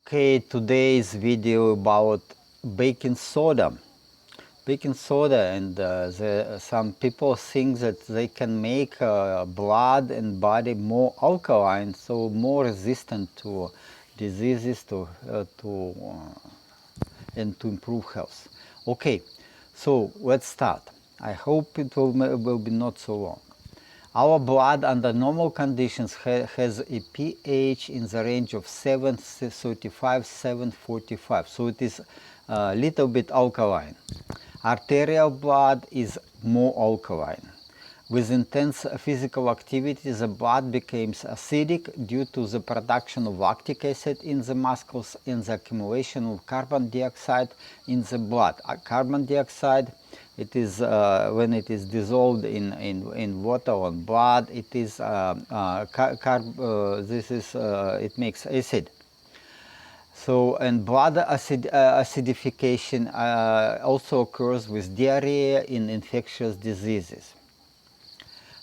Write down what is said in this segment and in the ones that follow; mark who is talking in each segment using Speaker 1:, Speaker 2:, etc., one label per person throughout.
Speaker 1: Okay, today's video about baking soda. Baking soda, and some people think that they can make blood and body more alkaline, so more resistant to diseases, and to improve health. Okay, so let's start. I hope it will be not so long. Our blood under normal conditions has a pH in the range of 735, 745, so it is a little bit alkaline. Arterial blood is more alkaline. With intense physical activity, the blood becomes acidic due to the production of lactic acid in the muscles and the accumulation of carbon dioxide in the blood. Carbon dioxide, it is when it is dissolved in water or blood, it is it makes acid. So, and blood acidification also occurs with diarrhea in infectious diseases.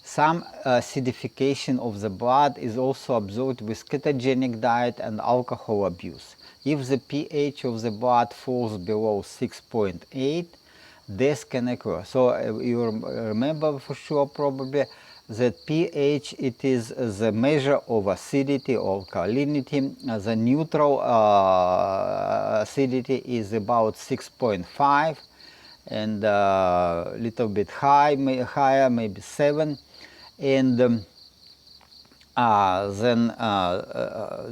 Speaker 1: Some acidification of the blood is also observed with ketogenic diet and alcohol abuse. If the pH of the blood falls below 6.8, death can occur. So you remember for sure probably that pH, it is the measure of acidity or alkalinity. The neutral acidity is about 6.5 and a little bit higher, maybe 7. And then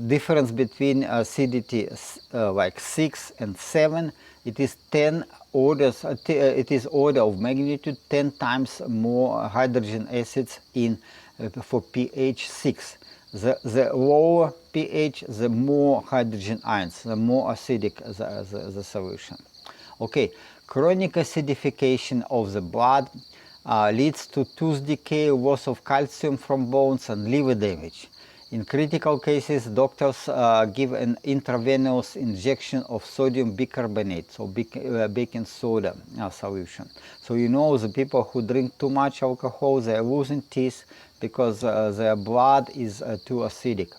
Speaker 1: difference between acidity like 6 and 7, it is 10 orders, it is order of magnitude 10 times more hydrogen acids in for pH 6. The lower pH, the more hydrogen ions, the more acidic the solution. Okay, chronic acidification of the blood leads to tooth decay, loss of calcium from bones, and liver damage. In critical cases, doctors give an intravenous injection of sodium bicarbonate, so baking soda solution. So you know the people who drink too much alcohol, they are losing teeth because their blood is too acidic.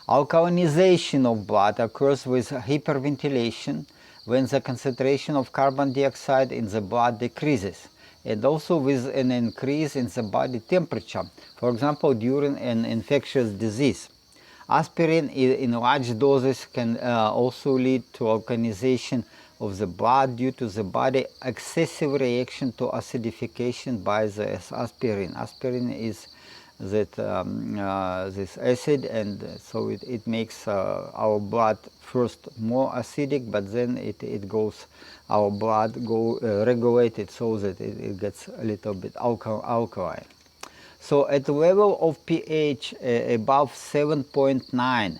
Speaker 1: Alkalinization of blood occurs with hyperventilation when the concentration of carbon dioxide in the blood decreases, and also with an increase in the body temperature, for example during an infectious disease. Aspirin in large doses can also lead to alkalinization of the blood due to the body's excessive reaction to acidification by the aspirin. Aspirin is that this acid, and so it makes our blood first more acidic, but then it goes, our blood regulated so that it gets a little bit alkaline. So at the level of pH above 7.9,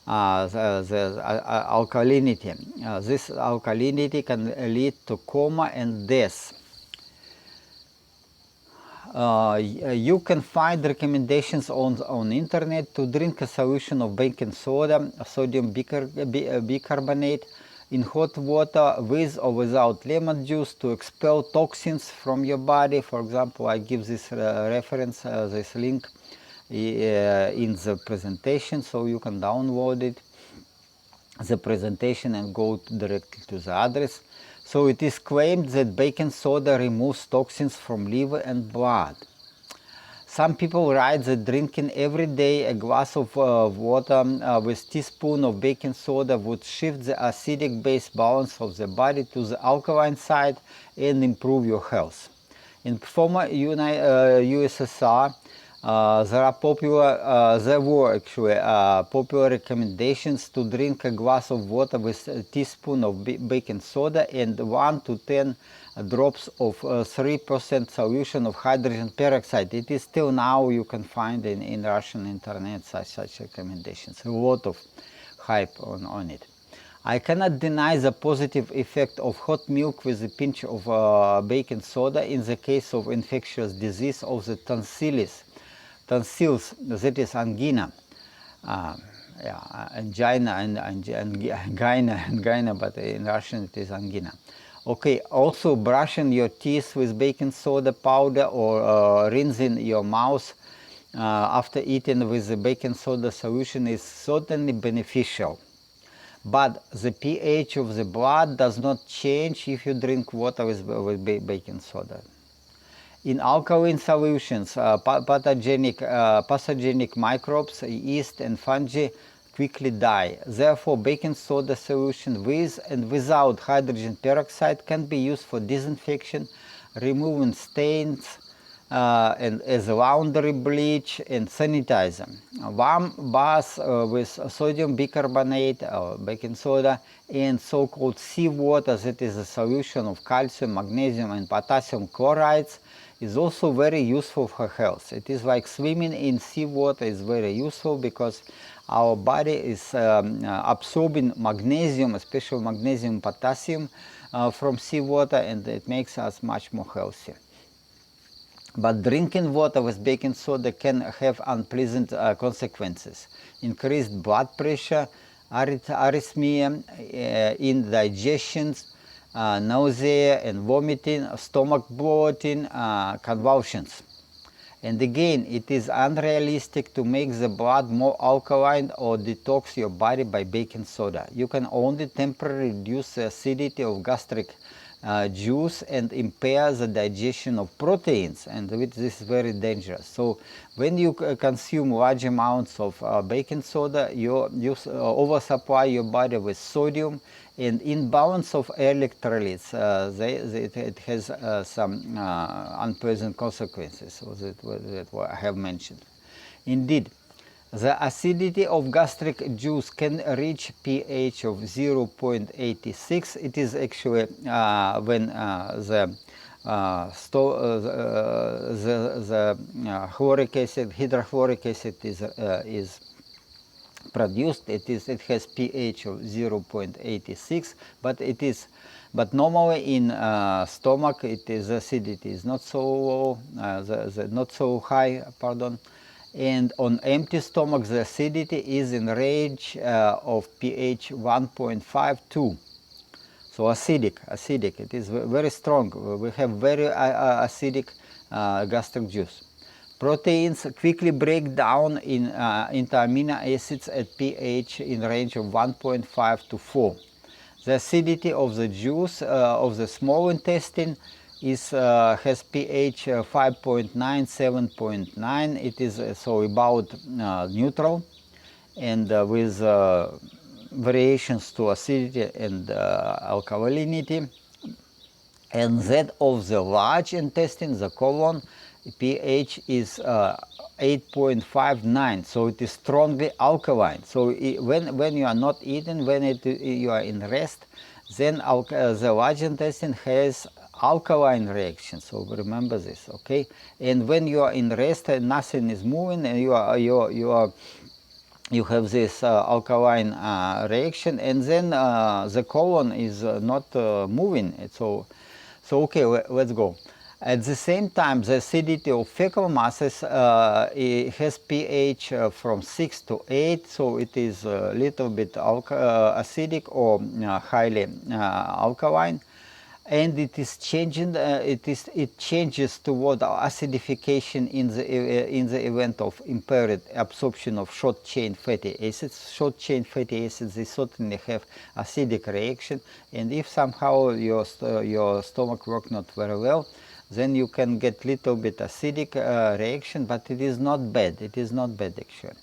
Speaker 1: the alkalinity, this alkalinity can lead to coma and death. You can find recommendations on internet to drink a solution of baking soda, sodium bicarbonate, in hot water with or without lemon juice to expel toxins from your body. For example, I give this reference, this link in the presentation, so you can download it, the presentation, and go directly to the address. So it is claimed that baking soda removes toxins from liver and blood. Some people write that drinking every day a glass of water with a teaspoon of baking soda would shift the acidic base balance of the body to the alkaline side and improve your health. In former USSR, there were actually popular recommendations to drink a glass of water with a teaspoon of baking soda and 1 to 10 drops of 3% solution of hydrogen peroxide. It is still now, you can find in Russian internet such recommendations. A lot of hype on it. I cannot deny the positive effect of hot milk with a pinch of baking soda in the case of infectious disease of the tonsils, that is angina. Angina angina, but in Russian it is angina. Okay, also brushing your teeth with baking soda powder or rinsing your mouth after eating with the baking soda solution is certainly beneficial. But the pH of the blood does not change if you drink water with baking soda. In alkaline solutions, pathogenic microbes, yeast and fungi quickly die. Therefore, baking soda solution with and without hydrogen peroxide can be used for disinfection, removing stains, and as laundry bleach and sanitizer. Warm bath with sodium bicarbonate or baking soda and so-called seawater, that is a solution of calcium, magnesium and potassium chlorides, is also very useful for health. It is like swimming in seawater is very useful because our body is absorbing magnesium, especially magnesium, potassium from seawater, and it makes us much more healthy. But drinking water with baking soda can have unpleasant consequences. Increased blood pressure, arrhythmia, indigestion, nausea and vomiting, stomach bloating, convulsions. And again, it is unrealistic to make the blood more alkaline or detox your body by baking soda. You can only temporarily reduce the acidity of gastric juice and impair the digestion of proteins, and which this is very dangerous. So when you consume large amounts of baking soda, you oversupply your body with sodium, and imbalance of electrolytes, it has some unpleasant consequences that I have mentioned. Indeed, the acidity of gastric juice can reach pH of 0.86. It is actually when the chloric acid, hydrochloric acid is produced. It has pH of 0.86, but normally in stomach acidity is not so low, not so high, pardon. And on empty stomach the acidity is in range of pH 1.52. So acidic, it is very strong. We have very acidic gastric juice. Proteins quickly break down into amino acids at pH in range of 1.5 to 4. The acidity of the juice of the small intestine has pH 5.9, 7.9. It is so about neutral, and with variations to acidity and alkalinity. And that of the large intestine, the colon, pH is 8.59, so it is strongly alkaline. So when you are not eating, when you are in rest, then the large intestine has alkaline reaction. So remember this, okay? And when you are in rest and nothing is moving, and you have this alkaline reaction, and then the colon is not moving. So okay, let's go. At the same time, the acidity of fecal masses has pH from 6 to 8, so it is a little bit acidic or highly alkaline, and it is changing. It changes toward acidification in the event of impaired absorption of short-chain fatty acids. Short-chain fatty acids, they certainly have acidic reaction, and if somehow your stomach works not very well, then you can get little bit acidic reaction, but it is not bad. It is not bad actually.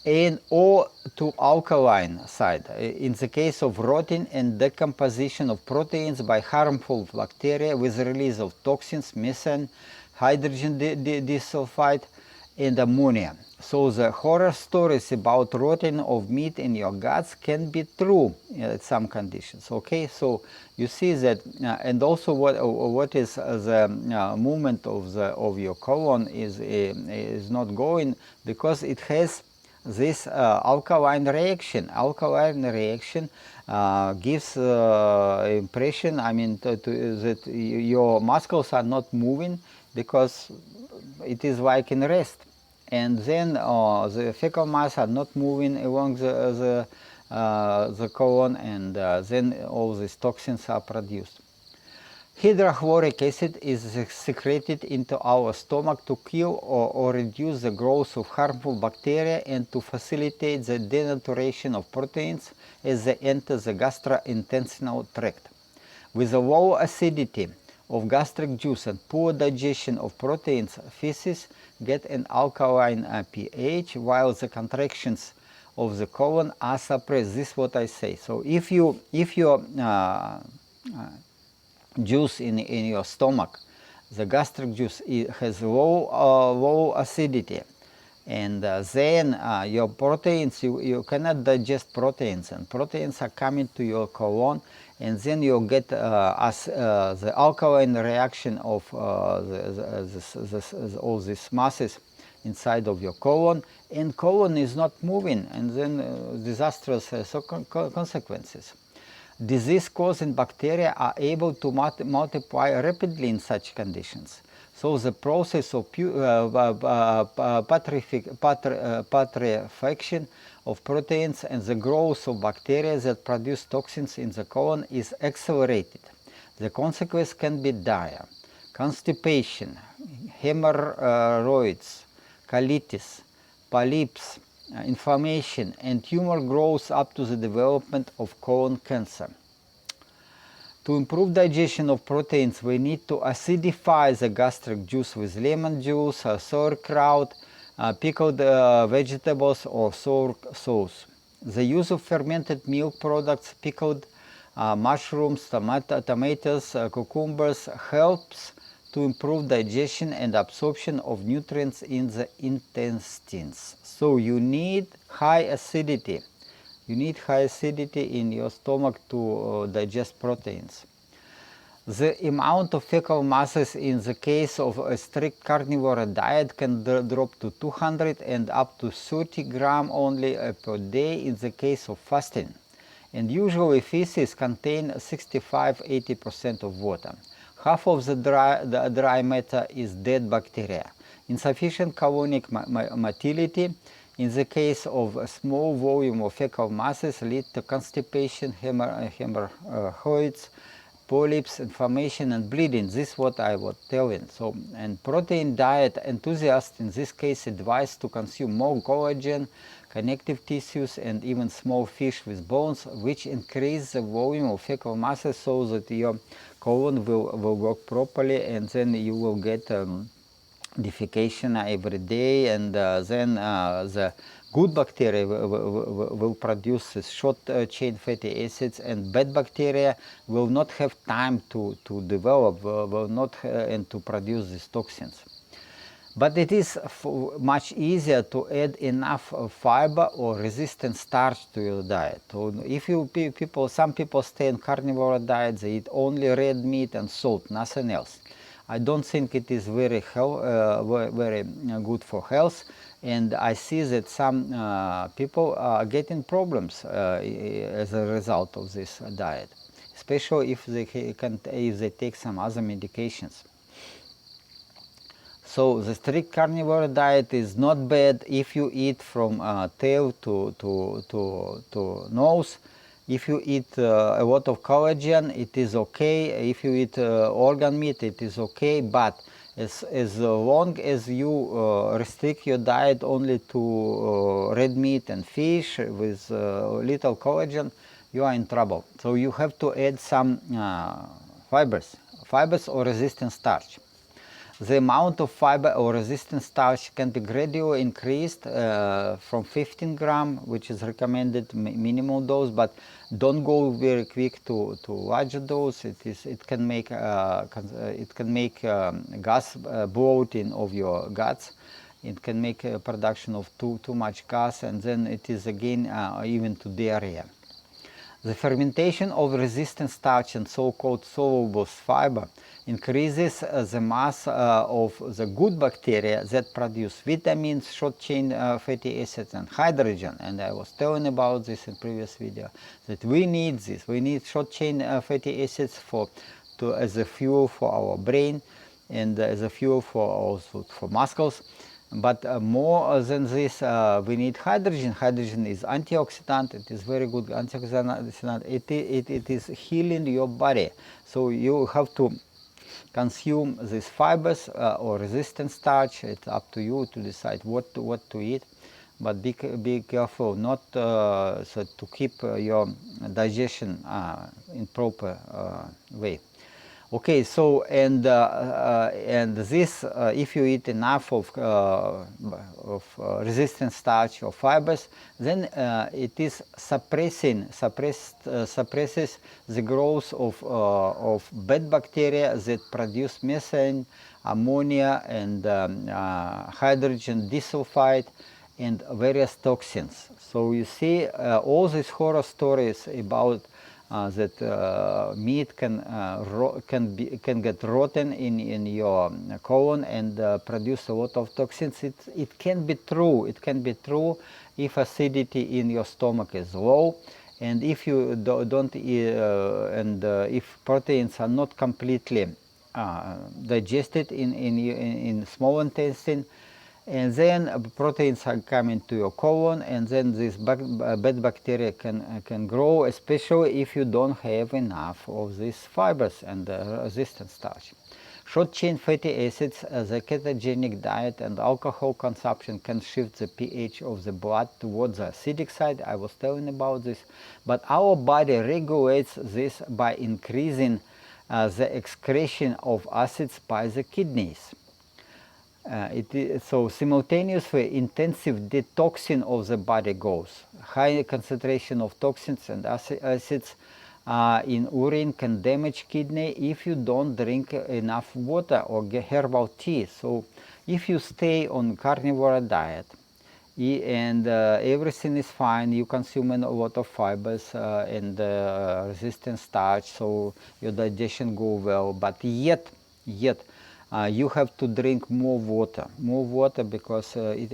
Speaker 1: And or to alkaline side, in the case of rotting and decomposition of proteins by harmful bacteria with release of toxins, methane, hydrogen disulfide, and ammonia. So the horror stories about rotting of meat in your guts can be true at some conditions. Okay, so you see that, and also what is the movement of your colon is not going, because it has this alkaline reaction. Alkaline reaction gives impression, I mean, that your muscles are not moving because it is like in rest, and then the fecal mass are not moving along the colon, and then all these toxins are produced. Hydrochloric acid is secreted into our stomach to kill or reduce the growth of harmful bacteria and to facilitate the denaturation of proteins as they enter the gastro-intestinal tract. With a low acidity of gastric juice and poor digestion of proteins, feces get an alkaline pH, while the contractions of the colon are suppressed. This is what I say. So if your juice in your stomach, the gastric juice, it has low acidity, and then your proteins, you cannot digest proteins, and proteins are coming to your colon, and then you get the alkaline reaction of all these masses inside of your colon, and colon is not moving, and then disastrous consequences. Disease-causing bacteria are able to multiply rapidly in such conditions. So the process of putrefaction of proteins and the growth of bacteria that produce toxins in the colon is accelerated. The consequence can be dire: constipation, hemorrhoids, colitis, polyps, inflammation, and tumor growth up to the development of colon cancer. To improve digestion of proteins, we need to acidify the gastric juice with lemon juice, sauerkraut, pickled vegetables, or sour sauce. The use of fermented milk products, pickled mushrooms, tomatoes, cucumbers helps to improve digestion and absorption of nutrients in the intestines. So you need high acidity. You need high acidity in your stomach to digest proteins. The amount of fecal masses in the case of a strict carnivore diet can drop to 200 and up to 30 grams only per day in the case of fasting. And usually feces contain 65–80% of water. Half of the dry matter is dead bacteria. Insufficient colonic motility in the case of a small volume of fecal masses lead to constipation, hemorrhoids, polyps, inflammation, and bleeding. This is what I was telling. So, and protein diet enthusiasts in this case advise to consume more collagen, connective tissues, and even small fish with bones, which increase the volume of fecal masses so that your colon will work properly, and then you will get defecation every day, and then the good bacteria will produce short chain fatty acids, and bad bacteria will not have time to develop, will not and to produce these toxins. But it is much easier to add enough fiber or resistant starch to your diet. So if you some people stay on carnivore diet, they eat only red meat and salt, nothing else. I don't think it is very good for health, and I see that some people are getting problems as a result of this diet, especially if they take some other medications. So the strict carnivore diet is not bad if you eat from tail to nose. If you eat a lot of collagen, it is okay. If you eat organ meat, it is okay. But as long as you restrict your diet only to red meat and fish with little collagen, you are in trouble. So you have to add some fibers or resistant starch. The amount of fiber or resistant starch can be gradually increased from 15 grams, which is recommended minimum dose, but don't go very quick to larger dose. It can make gas bloating of your guts. It can make a production of too much gas, and then it is again even to diarrhea. The fermentation of resistant starch and so-called soluble fiber increases the mass of the good bacteria that produce vitamins, short-chain fatty acids, and hydrogen. And I was telling about this in previous video, that we need this. We need short-chain fatty acids as a fuel for our brain and as a fuel for muscles. But more than this, we need hydrogen. Hydrogen is antioxidant. It is very good antioxidant. It is healing your body. So you have to consume these fibers or resistant starch. It's up to you to decide what to eat, but be careful not so to keep your digestion in proper way. Okay, so and this if you eat enough of resistant starch or fibers, then it is suppresses the growth of bad bacteria that produce methane, ammonia, and hydrogen disulfide, and various toxins. So you see all these horror stories about that meat can get rotten in your colon and produce a lot of toxins. It can be true. It can be true if acidity in your stomach is low, and if you don't and if proteins are not completely digested in small intestine. And then proteins are coming to your colon, and then this bad bacteria can grow, especially if you don't have enough of these fibers and resistant starch. Short-chain fatty acids, the ketogenic diet, and alcohol consumption can shift the pH of the blood towards the acidic side. I was telling about this. But our body regulates this by increasing the excretion of acids by the kidneys. So simultaneously intensive detoxing of the body goes. High concentration of toxins and acids in urine can damage kidney if you don't drink enough water or get herbal tea. So if you stay on carnivore diet and everything is fine, you consume a lot of fibers and resistant starch, so your digestion go well, but yet you have to drink more water because to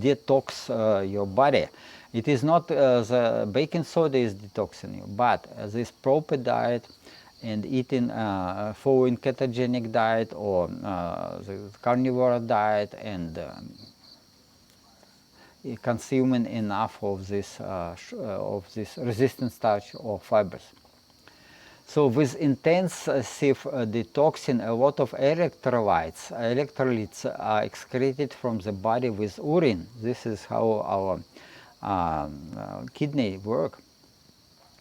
Speaker 1: detox your body. It is not the baking soda is detoxing you, but this proper diet and eating following ketogenic diet or the carnivore diet and consuming enough of this resistant starch or fibers. So with intensive detoxing, a lot of electrolytes are excreted from the body with urine. This is how our kidney work.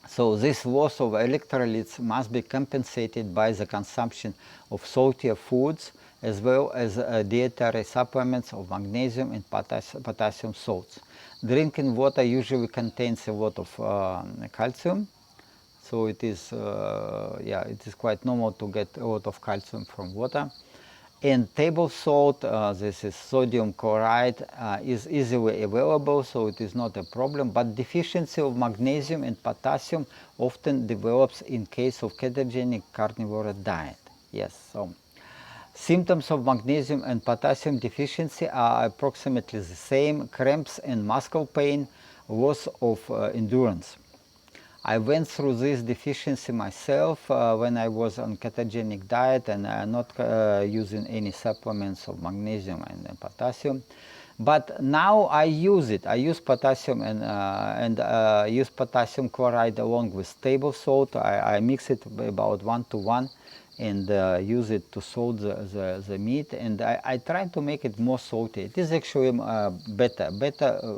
Speaker 1: So this loss of electrolytes must be compensated by the consumption of saltier foods as well as dietary supplements of magnesium and potassium salts. Drinking water usually contains a lot of calcium. So it is, it is quite normal to get a lot of calcium from water. And table salt, this is sodium chloride, is easily available, so it is not a problem. But deficiency of magnesium and potassium often develops in case of ketogenic carnivore diet. Yes, so symptoms of magnesium and potassium deficiency are approximately the same: cramps and muscle pain, loss of endurance. I went through this deficiency myself when I was on ketogenic diet and not using any supplements of magnesium and potassium. But now I use it. I use potassium and use potassium chloride along with table salt. I mix it about 1:1 and use it to salt the meat, and I try to make it more salty. It is actually better,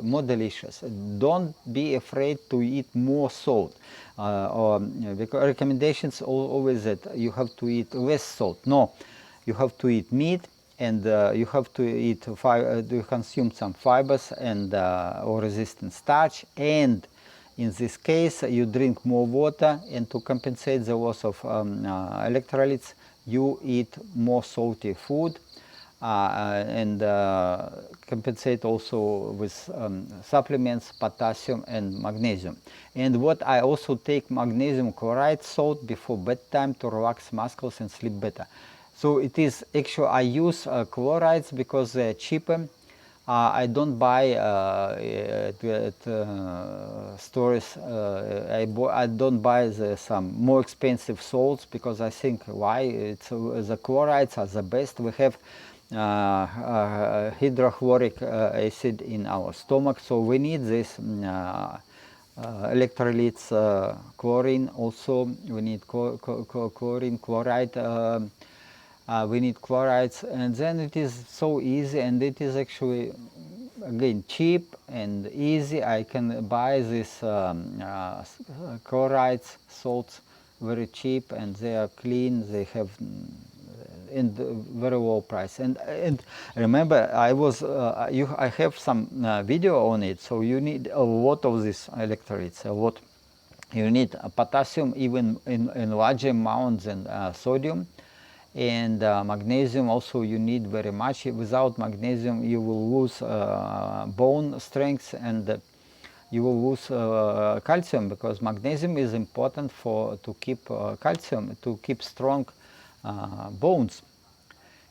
Speaker 1: more delicious. Don't be afraid to eat more salt. Because recommendations always that you have to eat less salt. No, you have to eat meat, and you have to eat to consume some fibers and or resistant starch, and in this case you drink more water, and to compensate the loss of electrolytes you eat more salty food and compensate also with supplements, potassium and magnesium. And what I also take magnesium chloride salt before bedtime to relax muscles and sleep better. So it is actually, I use chlorides because they're cheaper. I don't buy at stores. I don't buy some more expensive salts because I think why the chlorides are the best. We have hydrochloric acid in our stomach, so we need this electrolytes, chlorine also, we need chlorine, chloride, we need chlorides, and then it is so easy, and it is actually again cheap and easy. I can buy these chlorides, salts, very cheap, and they are clean, they have in very low price. And remember, I have some video on it, so you need a lot of these electrolytes, a lot. You need potassium even in larger amounts than sodium, and magnesium also you need very much. Without magnesium you will lose bone strength, and you will lose calcium, because magnesium is important to keep calcium, to keep strong bones.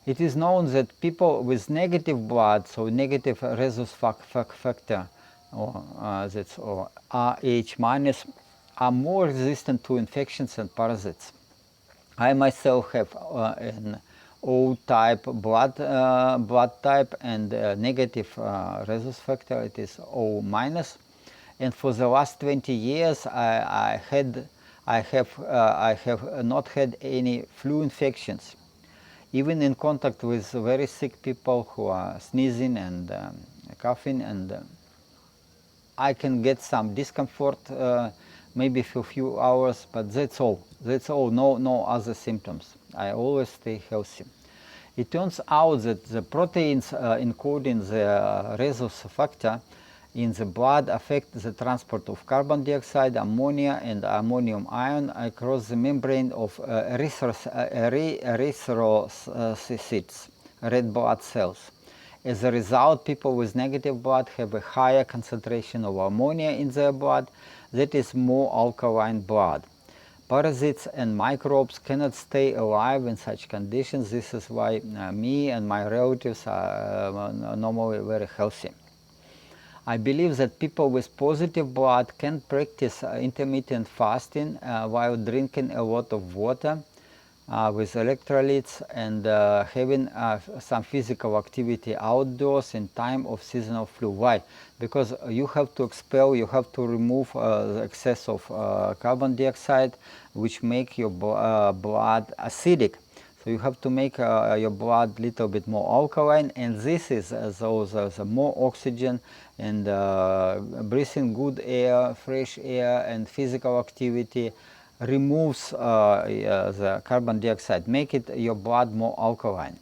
Speaker 1: It is known that people with negative blood, so negative rhesus factor, or Rh minus, are more resistant to infections and parasites. I myself have an O type blood type, and negative rhesus factor, it is O minus. And for the last 20 years, I have not had any flu infections. Even in contact with very sick people who are sneezing and coughing, and I can get some discomfort, maybe for a few hours, but that's all. That's all. No other symptoms. I always stay healthy. It turns out that the proteins encoding the rhesus factor in the blood affect the transport of carbon dioxide, ammonia, and ammonium ion across the membrane of erythrocytes, red blood cells. As a result, people with negative blood have a higher concentration of ammonia in their blood, that is more alkaline blood. Parasites and microbes cannot stay alive in such conditions. This is why me and my relatives are normally very healthy. I believe that people with positive blood can practice intermittent fasting while drinking a lot of water with electrolytes, and having some physical activity outdoors in time of seasonal flu. Why? Because you have to expel, you have to remove the excess of carbon dioxide, which make your blood acidic. So you have to make your blood a little bit more alkaline, and this is the more oxygen, and breathing good air, fresh air, and physical activity removes the carbon dioxide, make it your blood more alkaline.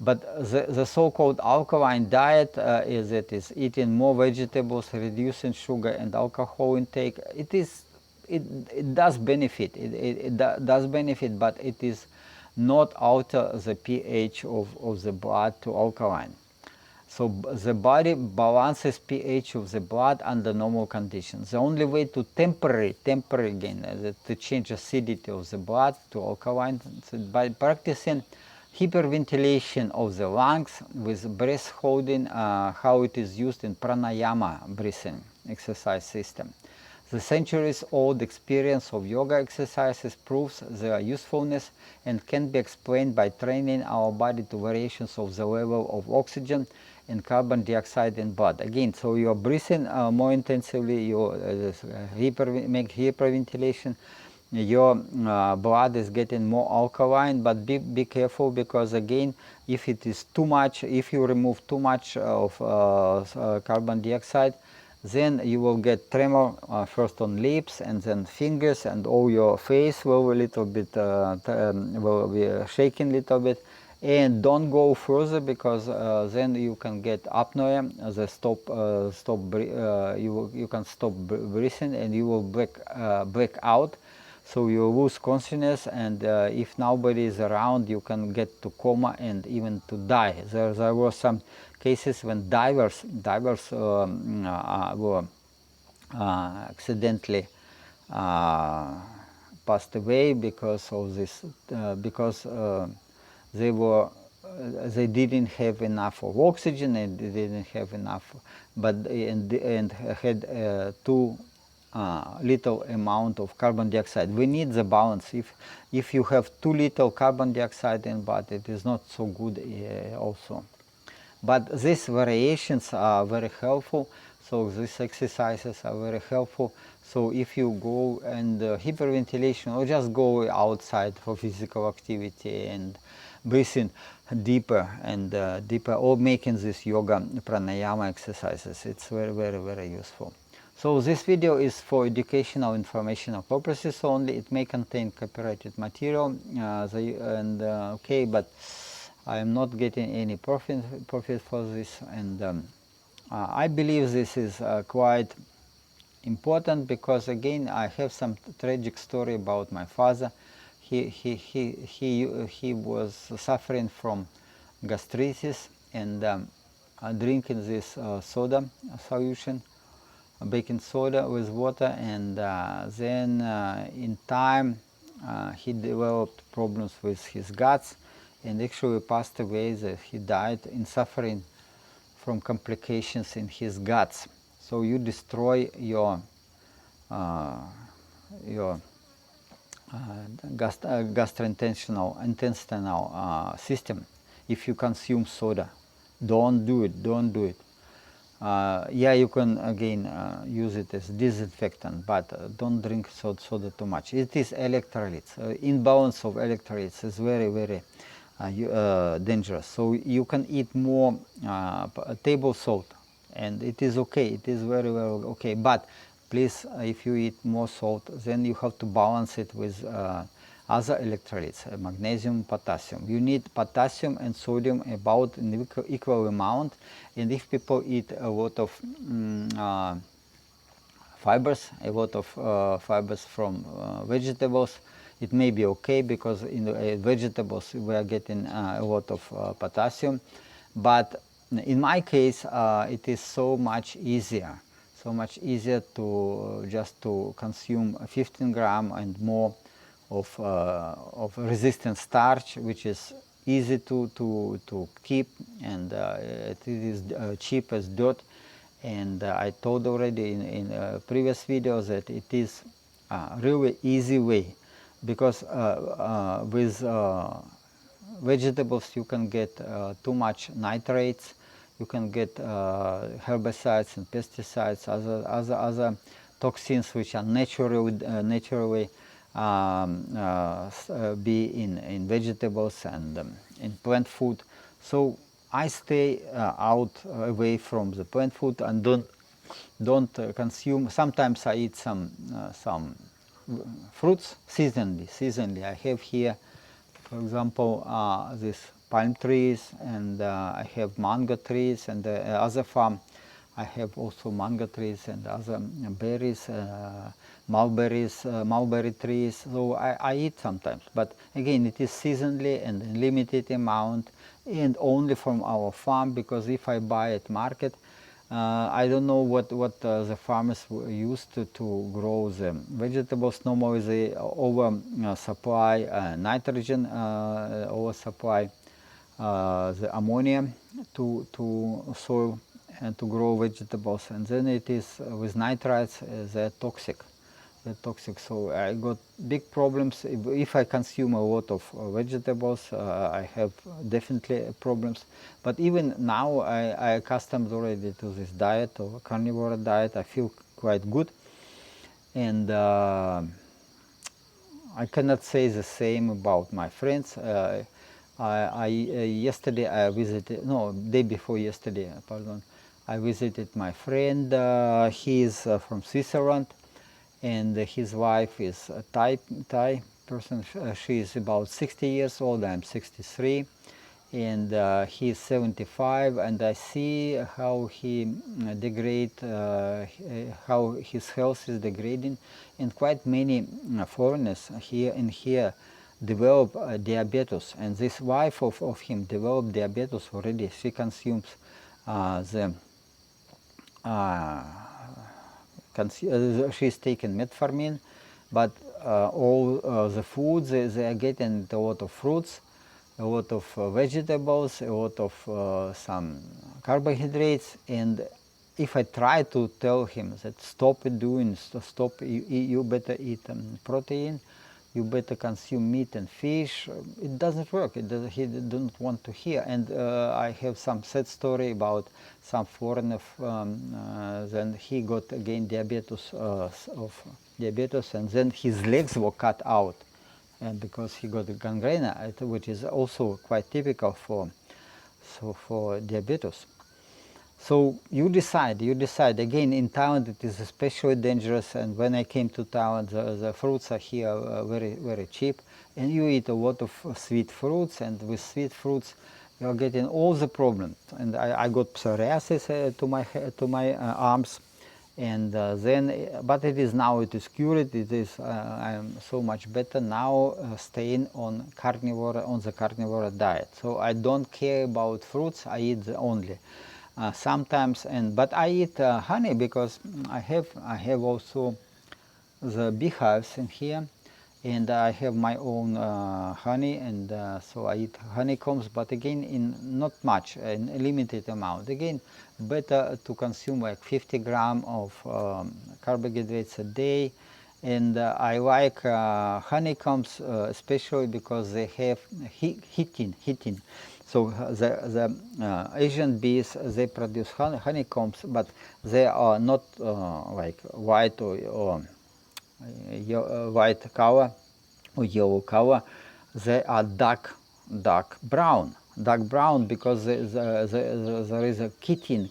Speaker 1: But the so-called alkaline diet is eating more vegetables, reducing sugar and alcohol intake. It does benefit. It does benefit, but it is not alter the pH of the blood to alkaline. So the body balances pH of the blood under normal conditions. The only way to temporary again, to change acidity of the blood to alkaline, by practicing hyperventilation of the lungs with breath holding, how it is used in pranayama breathing exercise system. The centuries-old experience of yoga exercises proves their usefulness and can be explained by training our body to variations of the level of oxygen and carbon dioxide in blood. Again, so you are breathing more intensively, you make hyperventilation, your blood is getting more alkaline, but be careful, because again, if it is too much, if you remove too much of carbon dioxide, then you will get tremor first on lips, and then fingers, and all your face will a little bit will be shaking a little bit. And don't go further, because then you can get apnea, you can stop breathing, and you will black out, so you lose consciousness, and if nobody is around, you can get to coma and even to die. There were some cases when divers were accidentally passed away because of this, because they didn't have enough of oxygen, and they didn't have enough, and had too little amount of carbon dioxide. We need the balance. If you have too little carbon dioxide in blood, it is not so good also. But these variations are very helpful. So these exercises are very helpful. So if you go and hyperventilation, or just go outside for physical activity and breathing deeper and deeper, or making this yoga pranayama exercises, it's very useful. So this video is for educational, informational purposes only. It may contain copyrighted material, okay, but I am not getting any profit for this, and I believe this is quite important, because again I have some tragic story about my father. He was suffering from gastritis, and drinking this soda solution, baking soda with water, and then in time he developed problems with his guts, and actually passed away. He died in suffering from complications in his guts. So you destroy your gastro-intestinal system if you consume soda. Don't do it. Yeah, you can again use it as disinfectant, but don't drink soda too much. It is electrolytes. Imbalance of electrolytes is very dangerous. So you can eat more table salt, and it is okay. It is very okay. But please, if you eat more salt, then you have to balance it with other electrolytes, magnesium, potassium. You need potassium and sodium about in equal amount, and if people eat a lot of fibers, fibers from vegetables, it may be okay, because in the vegetables we are getting a lot of potassium. But in my case, it is so much easier to just to consume 15 gram and more of resistant starch, which is easy to keep, and it is cheap as dirt. And I told already in previous videos that it is really easy way, because with vegetables you can get too much nitrates, you can get herbicides and pesticides, other toxins which are naturally be in vegetables and in plant food. So I stay away from the plant food and don't consume. Sometimes I eat some fruits seasonally. I have here, for example, these palm trees, and I have mango trees, and the other farm I have also mango trees and other berries, mulberry trees. So I eat sometimes, but again it is seasonally and in limited amount, and only from our farm, because if I buy at market, I don't know what the farmers used to grow the vegetables. Normally they supply nitrogen, supply the ammonia to soil and to grow vegetables, and then it is with nitrates, they're toxic. So I got big problems if I consume a lot of vegetables. I have definitely problems. But even now I accustomed already to this diet, or carnivore diet. I feel quite good, and I cannot say the same about my friends. Yesterday I visited, no, day before yesterday, pardon, I visited my friend. He is from Switzerland, and his wife is a Thai person. She is about 60 years old. I'm 63, and he is 75. And I see how he how his health is degrading, and quite many foreigners here develop diabetes. And this wife of him developed diabetes already. She consumes she's taking metformin, but all the foods, they are getting a lot of fruits, a lot of vegetables, a lot of some carbohydrates. And if I try to tell him that stop doing, you better eat protein, you better consume meat and fish. It doesn't work. He didn't want to hear. And I have some sad story about some foreigner. Then he got again diabetes, and then his legs were cut out, and because he got gangrene, which is also quite typical for diabetes. So you decide. Again, in Thailand it is especially dangerous, and when I came to Thailand, the fruits are here very, very cheap, and you eat a lot of sweet fruits, and with sweet fruits you are getting all the problems. And I got psoriasis to my arms, and but it is cured. I am so much better now, staying on the carnivore diet. So I don't care about fruits. I eat only. Sometimes, but I eat honey, because I have also the beehives in here, and I have my own honey, and so I eat honeycombs, but again in not much, in a limited amount. Again, better to consume like 50 grams of carbohydrates a day. And I like honeycombs especially because they have heating. So the Asian bees, they produce honeycombs, but they are not like white or white color or yellow color. They are dark brown, because there is a chitin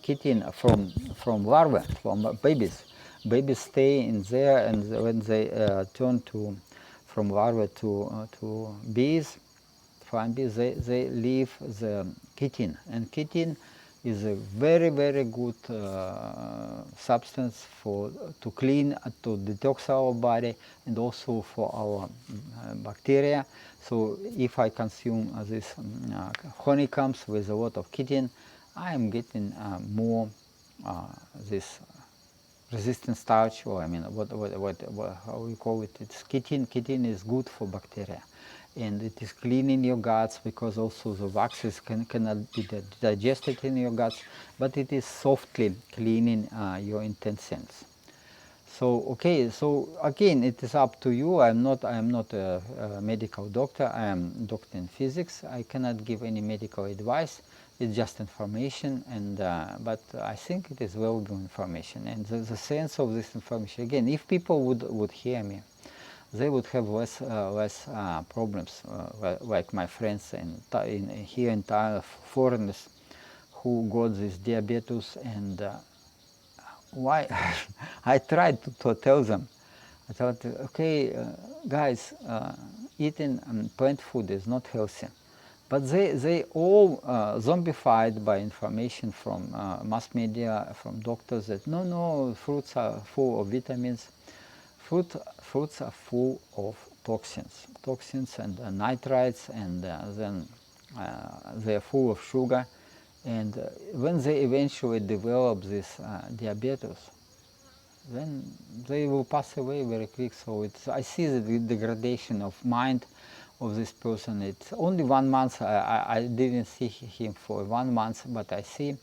Speaker 1: from larvae, from babies. Babies stay in there, and when they turn from larvae to bees, fine bees, they leave the chitin, and chitin is a very, very good substance to clean, to detox our body, and also for our bacteria. So if I consume these honeycombs with a lot of chitin, I am getting more this resistant starch, or I mean, how we call it? It's chitin. Chitin is good for bacteria, and it is cleaning your guts, because also the waxes cannot be digested in your guts, but it is softly cleaning your intestines. So okay, so again, it is up to you. I am not a medical doctor. I am doctor in physics. I cannot give any medical advice. It's just information, and but I think it is valuable information. And the sense of this information, again, if people would hear me, they would have less problems, like my friends here in Thailand, foreigners who got this diabetes. And why? I tried to tell them. I thought, okay, guys, eating plant food is not healthy. But they all zombified by information from mass media, from doctors, that no, fruits are full of vitamins. Fruits are full of toxins and nitrites, and then they are full of sugar. And when they eventually develop this diabetes, then they will pass away very quick. So I see the degradation of mind of this person. It's only 1 month. I didn't see him for 1 month, but I see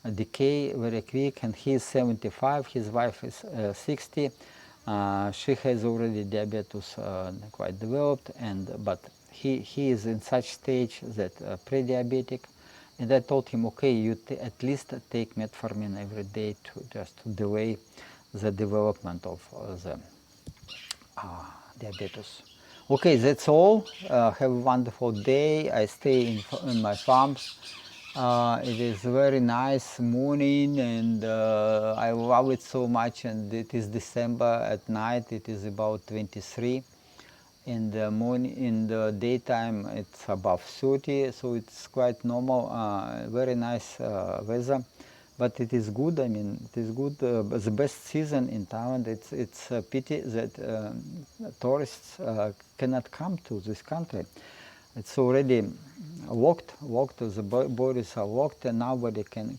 Speaker 1: a decay very quick. And he is 75. His wife is 60. She has already diabetes quite developed, but he is in such stage that pre-diabetic. And I told him, okay, you at least take metformin every day just to delay the development of the diabetes. Okay, that's all. Have a wonderful day. I stay in my farms. It is very nice morning, and I love it so much. And it is December. At night it is about 23. In the morning, in the daytime, it's above 30, so it's quite normal. Very nice weather, but it is good. I mean, it is good. The best season in Thailand. It's a pity that tourists cannot come to this country. It's already locked. The borders are locked, and nobody can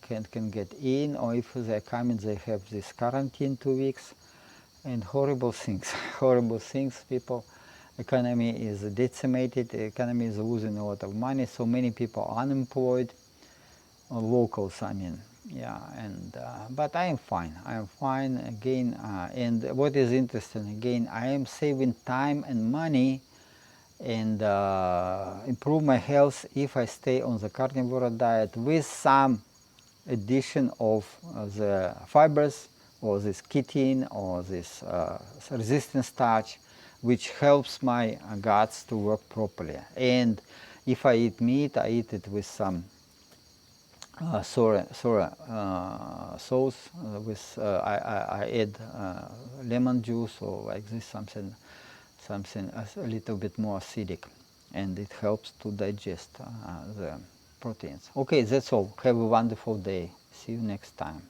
Speaker 1: get in. Or if they come in, they have this quarantine 2 weeks, and horrible things. Horrible things, people. Economy is decimated, the economy is losing a lot of money, so many people are unemployed, locals, I mean. Yeah, and but I am fine. I am fine again. And what is interesting again, I am saving time and money and improve my health if I stay on the carnivore diet with some addition of the fibers or this chitin or this resistant starch, which helps my guts to work properly. And if I eat meat, I eat it with some soy sauce. I add lemon juice or like this, something a little bit more acidic, and it helps to digest the proteins. Okay, that's all. Have a wonderful day. See you next time.